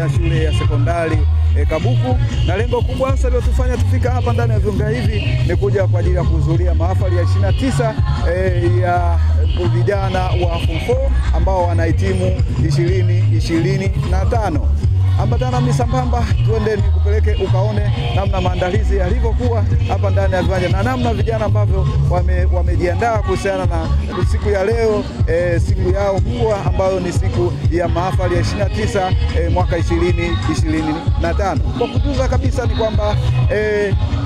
ya shule ya sekondari Kabuku, na lengo kubwa hasa lilotufanya tufika hapa ndani ya viunga hivi ni kuja kwa ajili ya kuhudhuria mahafali ya 29 ya vijana wa Form 4 ambao wanahitimu 2025. Ambatana misambamba, tuende nikupeleke ukaone namna maandalizi yalivyokuwa hapa ndani ya viwanja na namna vijana ambavyo wamejiandaa kuhusiana na siku ya leo, siku yao kubwa ambayo ni siku ya mahafali ya 29 mwaka 2025. Kwa kujuza kabisa ni kwamba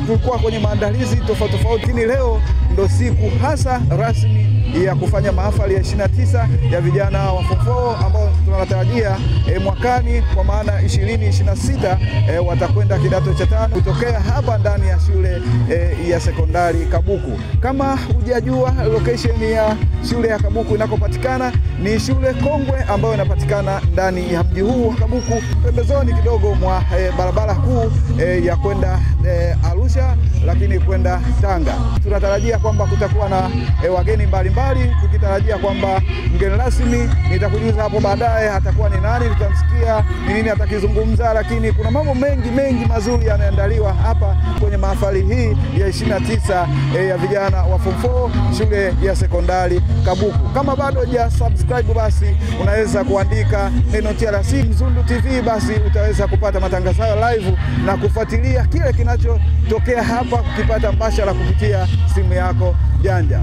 tulikuwa kwenye maandalizi tofauti tofauti, lakini leo ndo siku hasa rasmi ya kufanya mahafali ya 29 ya vijana wa Form 4 ambao tunatarajia mwakani, kwa maana 2026 watakwenda kidato cha 5 kutokea hapa ndani ya shule ya sekondari Kabuku. Kama hujajua location ya shule ya Kabuku inakopatikana, ni shule kongwe ambayo inapatikana ndani ya mji huu wa Kabuku, pembezoni kidogo mwa barabara kuu ya kwenda Arusha lakini kwenda Tanga. Tunatarajia kwamba kutakuwa na wageni mbalimbali, tukitarajia kwamba mgeni rasmi nitakujuza hapo baadaye atakuwa ni nani, tutamsikia ni nini atakizungumza, lakini kuna mambo mengi mazuri yanaandaliwa hapa kwenye mahafali hii ya 29 ya vijana wa Form 4 shule ya sekondari Kabuku. Kama bado hujasubscribe, basi unaweza kuandika neno TRC Mzundu TV, basi utaweza kupata matangazo live na kufuatilia kile kinachotokea hapa, kukipata mbashara kupitia simu yako janja.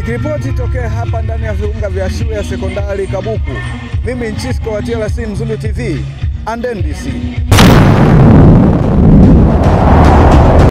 Nikiripoti tokea hapa ndani ya viunga vya shule ya sekondari Kabuku, mimi Nchisko wa TLC Mzulu TV and NBC.